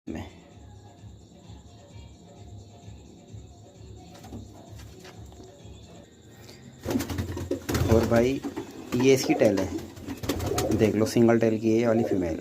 में। और भाई ये इसकी टेल है, देख लो सिंगल टेल की है ये वाली फीमेल।